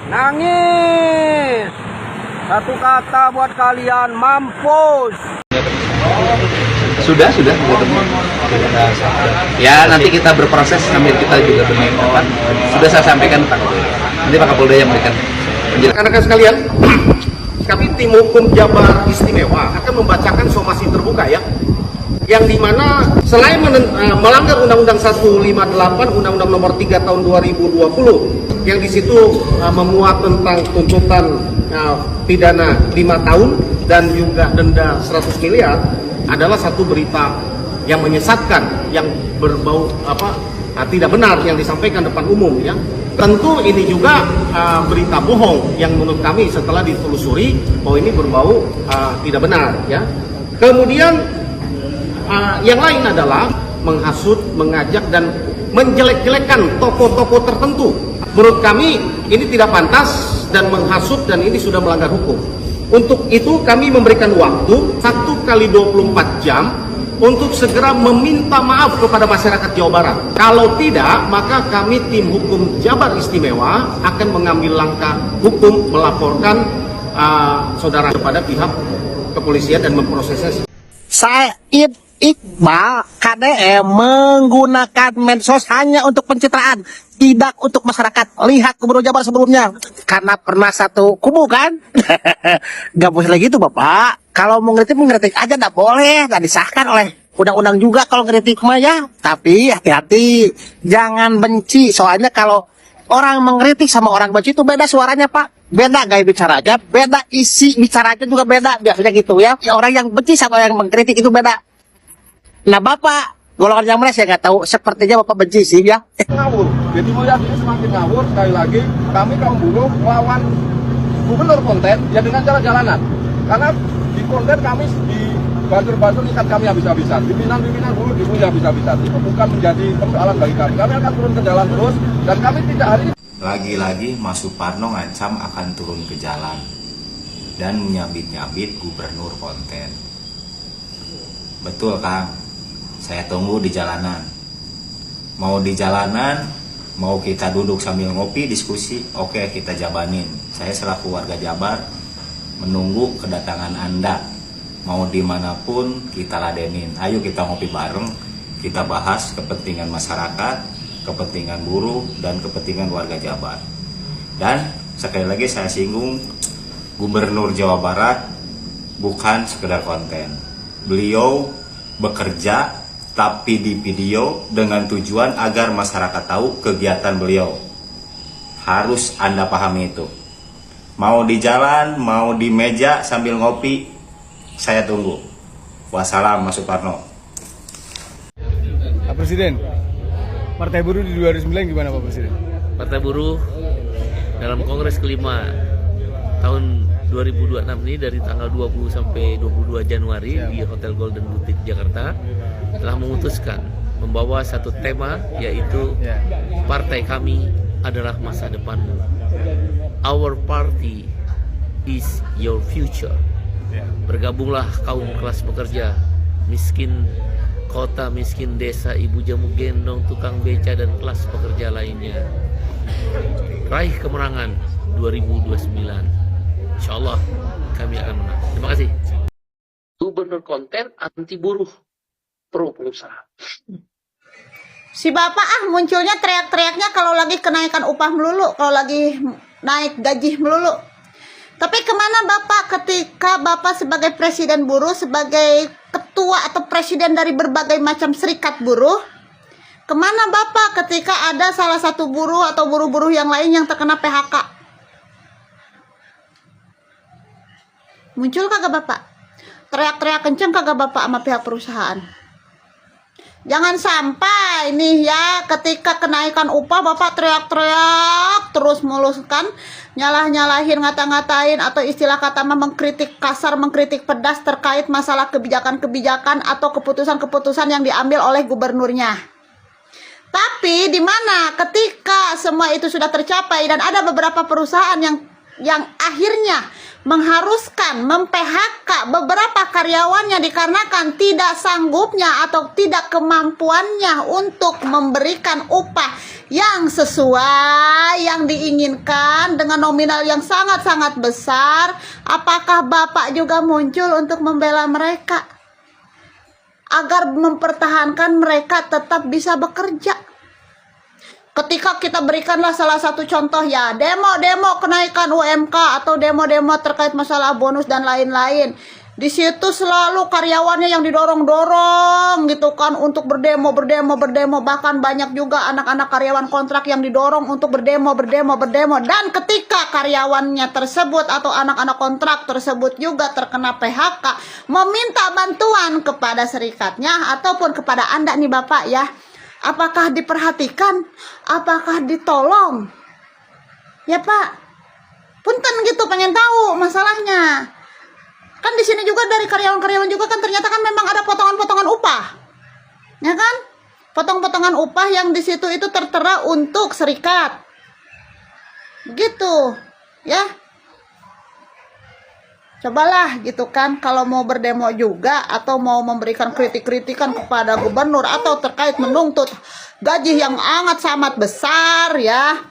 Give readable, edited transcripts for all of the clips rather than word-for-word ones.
Nangis. Satu kata buat kalian, mampus. Sudah ketemu. Ya nanti kita berproses sambil kita juga apa? Sudah saya sampaikan Pak Kapolda. Nanti Pak Kapolda yang memberikan penjelasan. Rekan-rekan sekalian, kami tim hukum Jabar Istimewa akan membacakan somasi terbuka ya, yang dimana selain melanggar Undang-Undang 158, Undang-Undang Nomor 3 Tahun 2020, yang di situ memuat tentang tuntutan pidana 5 tahun dan juga denda 100 miliar, adalah satu berita yang menyesatkan, yang berbau tidak benar yang disampaikan depan umum ya. Tentu ini juga berita bohong yang menurut kami setelah ditelusuri bahwa ini berbau tidak benar ya. Kemudian yang lain adalah menghasut, mengajak dan menjelek-jelekan tokoh-tokoh tertentu. Menurut kami ini tidak pantas dan menghasut, dan ini sudah melanggar hukum. Untuk itu kami memberikan waktu 1 kali 24 jam untuk segera meminta maaf kepada masyarakat Jawa Barat. Kalau tidak, maka kami tim hukum Jabar Istimewa akan mengambil langkah hukum, melaporkan saudara kepada pihak kepolisian dan memprosesnya. Said Iqbal KDM menggunakan medsos hanya untuk pencitraan, tidak untuk masyarakat. Lihat Gubernur Jabar sebelumnya, karena pernah satu kubu kan. Gak boleh gitu Bapak. Kalau mau mengkritik aja, gak boleh, gak disahkan oleh undang-undang juga kalau ngeritik mah ya. Tapi hati-hati, jangan benci. Soalnya kalau orang mengkritik sama orang benci itu beda suaranya Pak. Beda gaya bicaranya, beda isi bicaranya juga beda. Biasanya gitu ya. Orang yang benci sama yang mengkritik itu beda. Nah Bapak, golongan yang mana saya nggak tahu, sepertinya Bapak benci sih ya. Ngawur, jadi melihat ini semakin ngawur. Sekali lagi, kami kaum buruh melawan gubernur konten ya dengan cara jalanan. Karena di konten kami, di buzzer ikat kami habis-habisan, pimpinan buruh dibully habis-habisan. Itu bukan menjadi persoalan bagi kami. Kami akan turun ke jalan terus, dan kami tidak hari ini. Lagi-lagi Mas Suparno ngancam akan turun ke jalan dan menyabit-nyabit gubernur konten. Betul Kang, saya tunggu di jalanan. Mau di jalanan, mau kita duduk sambil ngopi, diskusi, oke kita jabanin. Saya selaku warga Jabar menunggu kedatangan Anda. Mau dimanapun kita ladenin. Ayo kita ngopi bareng, kita bahas kepentingan masyarakat, kepentingan buruh, dan kepentingan warga Jabar. Dan sekali lagi saya singgung, Gubernur Jawa Barat bukan sekedar konten. Beliau bekerja tapi di video dengan tujuan agar masyarakat tahu kegiatan beliau. Harus Anda pahami itu. Mau di jalan, mau di meja sambil ngopi, saya tunggu. Wassalam Mas Suparno. Pak Presiden, Partai Buruh di 2009 gimana Pak Presiden? Partai Buruh dalam Kongres kelima tahun 2026 ini dari tanggal 20 sampai 22 Januari di Hotel Golden Boutique Jakarta telah memutuskan membawa satu tema, yaitu partai kami adalah masa depanmu. Our party is your future. Bergabunglah kaum kelas pekerja, miskin kota, miskin desa, ibu jamu gendong, tukang beca, dan kelas pekerja lainnya. Raih kemenangan 2029. Insya Allah kami akan menang. Terima kasih. Gubernur konten, anti buruh, pro pengusaha. Si Bapak munculnya teriak-teriaknya kalau lagi kenaikan upah melulu, kalau lagi naik gaji melulu. Tapi kemana Bapak ketika Bapak sebagai presiden buruh, sebagai ketua atau presiden dari berbagai macam serikat buruh? Kemana Bapak ketika ada salah satu buruh atau buruh-buruh yang lain yang terkena PHK? Muncul kagak Bapak? Teriak-teriak kenceng kagak Bapak sama pihak perusahaan? Jangan sampai nih ya, ketika kenaikan upah Bapak teriak-teriak terus mulus kan, nyalah-nyalahin, ngata-ngatain, atau istilah kata mengkritik kasar, mengkritik pedas terkait masalah kebijakan-kebijakan atau keputusan-keputusan yang diambil oleh gubernurnya. Tapi di mana ketika semua itu sudah tercapai dan ada beberapa perusahaan yang yang akhirnya mengharuskan mem-PHK beberapa karyawannya dikarenakan tidak sanggupnya atau tidak kemampuannya untuk memberikan upah yang sesuai yang diinginkan dengan nominal yang sangat-sangat besar, apakah Bapak juga muncul untuk membela mereka agar mempertahankan mereka tetap bisa bekerja? Ketika kita berikanlah salah satu contoh ya, demo-demo kenaikan UMK atau demo-demo terkait masalah bonus dan lain-lain. Di situ selalu karyawannya yang didorong-dorong gitu kan untuk berdemo. Bahkan banyak juga anak-anak karyawan kontrak yang didorong untuk berdemo. Dan ketika karyawannya tersebut atau anak-anak kontrak tersebut juga terkena PHK, meminta bantuan kepada serikatnya ataupun kepada Anda nih Bapak ya. Apakah diperhatikan? Apakah ditolong? Ya Pak, punten gitu, pengen tahu masalahnya. Kan di sini juga dari karyawan-karyawan juga kan ternyata kan memang ada potongan-potongan upah. Ya kan? Potong-potongan upah yang di situ itu tertera untuk serikat. Gitu. Ya. Cobalah gitu kan kalau mau berdemo juga atau mau memberikan kritik-kritikan kepada gubernur atau terkait menuntut gaji yang sangat besar ya.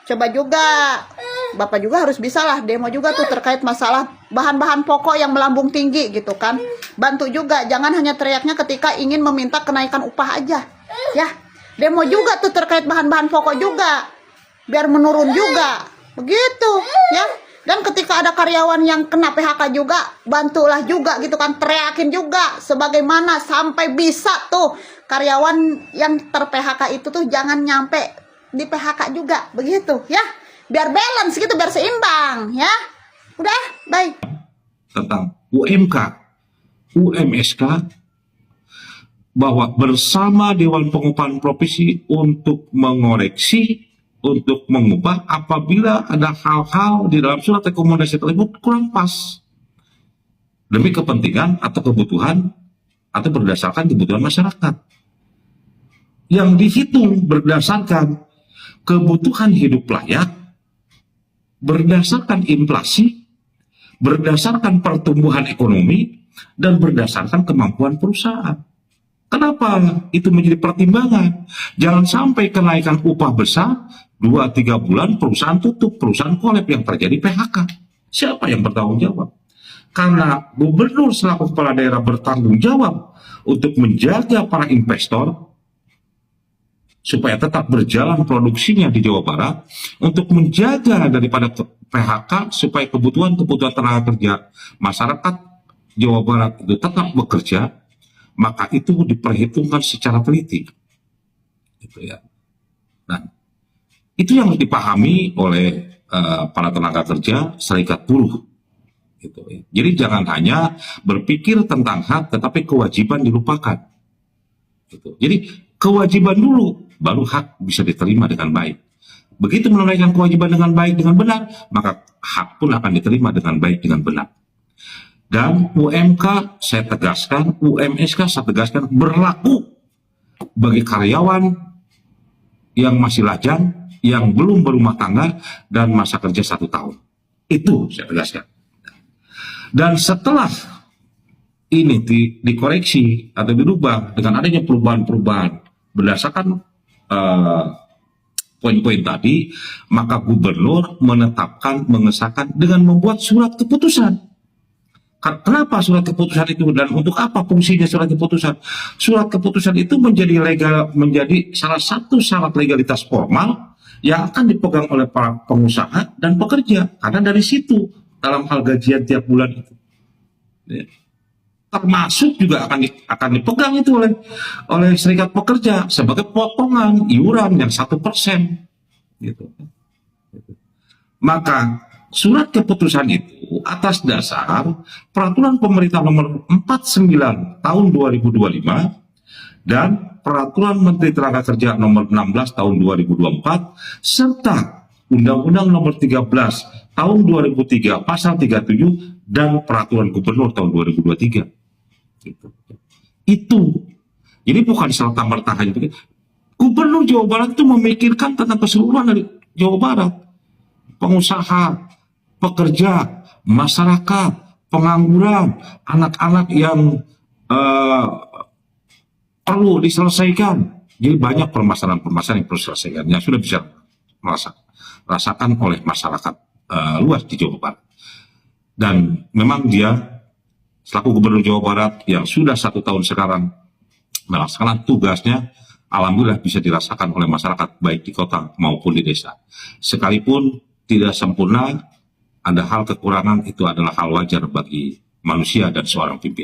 Coba juga Bapak juga harus bisa lah demo juga tuh terkait masalah bahan-bahan pokok yang melambung tinggi gitu kan. Bantu juga, jangan hanya teriaknya ketika ingin meminta kenaikan upah aja. Ya, demo juga tuh terkait bahan-bahan pokok juga. Biar menurun juga. Begitu ya. Dan ketika ada karyawan yang kena PHK juga, bantulah juga gitu kan, teriakin juga sebagaimana sampai bisa tuh karyawan yang ter-PHK itu tuh jangan nyampe di PHK juga, begitu ya. Biar balance gitu, biar seimbang ya. Udah, bye. Tentang UMK, UMSK, bahwa bersama Dewan Pengupahan Provinsi untuk mengoreksi, untuk mengubah apabila ada hal-hal di dalam surat rekomendasi tersebut kurang pas demi kepentingan atau kebutuhan atau berdasarkan kebutuhan masyarakat yang dihitung berdasarkan kebutuhan hidup layak, berdasarkan inflasi, berdasarkan pertumbuhan ekonomi, dan berdasarkan kemampuan perusahaan. Kenapa itu menjadi pertimbangan? Jangan sampai kenaikan upah besar 2-3 bulan perusahaan tutup, perusahaan kolab yang terjadi PHK. Siapa yang bertanggung jawab? Karena gubernur selaku kepala daerah bertanggung jawab untuk menjaga para investor supaya tetap berjalan produksinya di Jawa Barat, untuk menjaga daripada PHK supaya kebutuhan-kebutuhan tenaga kerja masyarakat Jawa Barat itu tetap bekerja, maka itu diperhitungkan secara teliti. Gitu ya. Nah, itu yang harus dipahami oleh para tenaga kerja, serikat buruh. Gitu ya. Jadi jangan hanya berpikir tentang hak, tetapi kewajiban dilupakan. Gitu. Jadi kewajiban dulu, baru hak bisa diterima dengan baik. Begitu menunaikan kewajiban dengan baik, dengan benar, maka hak pun akan diterima dengan baik, dengan benar. Dan UMK saya tegaskan, UMSK saya tegaskan berlaku bagi karyawan yang masih lajang, yang belum berumah tangga, dan masa kerja 1 tahun. Itu saya tegaskan. Dan setelah ini dikoreksi atau dirubah dengan adanya perubahan-perubahan berdasarkan poin-poin tadi, maka gubernur menetapkan, mengesahkan dengan membuat surat keputusan. Kenapa surat keputusan itu dan untuk apa fungsinya surat keputusan? Surat keputusan itu menjadi salah satu syarat legalitas formal yang akan dipegang oleh para pengusaha dan pekerja, karena dari situ dalam hal gajian tiap bulan itu, ya, termasuk juga akan dipegang itu oleh serikat pekerja sebagai potongan iuran yang 1%, gitu. Maka surat keputusan itu atas dasar peraturan pemerintah nomor 49 tahun 2025 dan peraturan Menteri Tenaga Kerja nomor 16 tahun 2024 serta Undang-Undang nomor 13 tahun 2003 pasal 37 dan peraturan gubernur tahun 2023. Itu. Jadi bukan serta-merta hanya begitu. Gubernur Jawa Barat itu memikirkan tentang keseluruhan dari Jawa Barat. Pengusaha, pekerja, masyarakat, pengangguran, anak-anak yang perlu diselesaikan. Jadi banyak permasalahan-permasalahan yang perlu diselesaikan yang sudah bisa rasakan oleh masyarakat luas di Jawa Barat. Dan memang dia selaku Gubernur Jawa Barat yang sudah 1 tahun sekarang melaksanakan tugasnya, alhamdulillah bisa dirasakan oleh masyarakat baik di kota maupun di desa. Sekalipun tidak sempurna, ada hal kekurangan, itu adalah hal wajar bagi manusia dan seorang pimpinan.